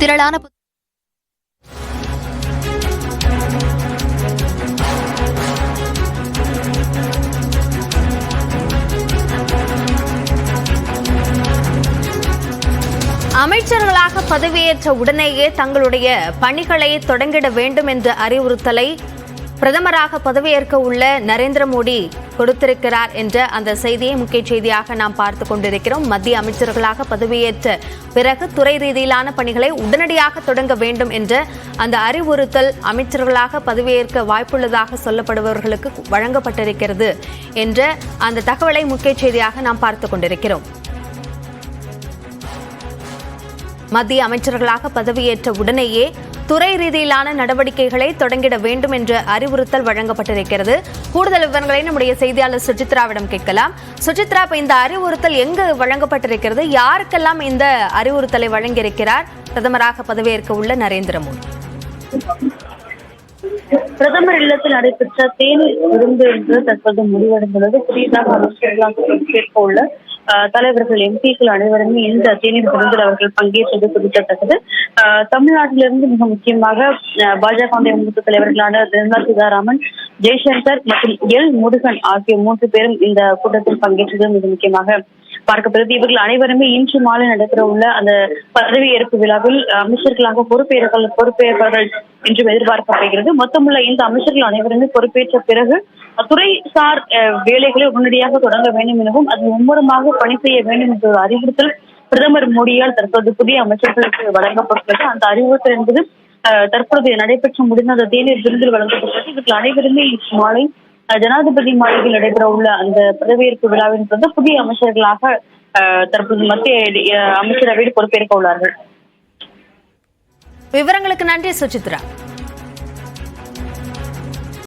திரளான அமைச்சர்களாக பதவியேற்ற உடனேயே தங்களுடைய பணிகளை தொடங்கிட வேண்டும் என்ற அறிவுறுத்தலை பிரதமராக பதவியேற்க உள்ள நரேந்திர மோடி கொடுத்திருக்கிறார் என்ற அந்த செய்தியை முக்கிய செய்தியாக நாம் பார்த்து கொண்டிருக்கிறோம். மத்திய அமைச்சர்களாக பதவியேற்ற பிறகு துறை ரீதியிலான பணிகளை உடனடியாக தொடங்க வேண்டும் என்ற அந்த அறிவுறுத்தல் அமைச்சர்களாக பதவியேற்க வாய்ப்புள்ளதாக சொல்லப்படுபவர்களுக்கு வழங்கப்பட்டிருக்கிறது என்ற அந்த தகவலை முக்கிய செய்தியாக நாம் பார்த்து கொண்டிருக்கிறோம். மத்திய அமைச்சர்களாக பதவியேற்ற உடனேயே துறை ரீதியிலான நடவடிக்கைகளை தொடங்கிட வேண்டும் என்ற அறிவுறுத்தல் வழங்கப்பட்டிருக்கிறது. கூடுதல் விவரங்களை நம்முடைய செய்தியாளர் சுசித்ராவிடம் கேட்கலாம். சுசித்ரா, இப்ப இந்த அறிவுறுத்தல் எங்கு வழங்கப்பட்டிருக்கிறது? யாருக்கெல்லாம் இந்த அறிவுறுத்தலை வழங்கியிருக்கிறார் பிரதமராக பதவியேற்க உள்ள நரேந்திர மோடி? பிரதமர் இல்லத்தில் நடைபெற்ற தேநீர் விருந்து என்று தற்போது முடிவடைந்துள்ளது. புதியதாக அமைச்சர்களாக பங்கேற்க உள்ள தலைவர்கள் எம்பிக்கள் அனைவருமே இந்த தேநீர் விருந்தில் அவர்கள் பங்கேற்றது குறிப்பிடத்தக்கது. தமிழ்நாட்டிலிருந்து மிக முக்கியமாக பாஜக மூத்த தலைவர்களான நிர்மலா சீதாராமன், ஜெய்சங்கர் மற்றும் எல் முருகன் ஆகிய 3 பேரும் இந்த கூட்டத்தில் பங்கேற்றது மிக முக்கியமாக பார்க்கப்படுகிறது. இவர்கள் அனைவருமே இன்று மாலை நடைபெற உள்ள அந்த பதவியேற்பு விழாவில் அமைச்சர்களாக பொறுப்பேற்பார்கள் என்றும் எதிர்பார்க்கப்படுகிறது. மொத்தமுள்ள இந்த அமைச்சர்கள் அனைவருமே பொறுப்பேற்ற பிறகு துறைசார் வேலைகளை உடனடியாக தொடங்க வேண்டும் எனவும் அது மும்முரமாக பணி செய்ய வேண்டும் என்ற ஒரு அறிவுறுத்தல் பிரதமர் மோடியால் தற்போது புதிய அமைச்சர்களுக்கு வழங்கப்பட்டுள்ளது. அந்த அறிவுறுத்தல் என்பது தற்போது நடைபெற்று முடிந்த அந்த தேநீர் விருந்தில் வழங்கப்பட்டது. இவர்கள் அனைவருமே இன்று மாலை ஜனாதிபதி மாளிகையில் நடைபெற உள்ள அந்த பதவியேற்பு விழாவின் போது புதிய அமைச்சர்களாக தற்போது மத்திய அமைச்சரவையில் பொறுப்பேற்க உள்ளார்கள். விவரங்களுக்கு நன்றி சுசித்ரா.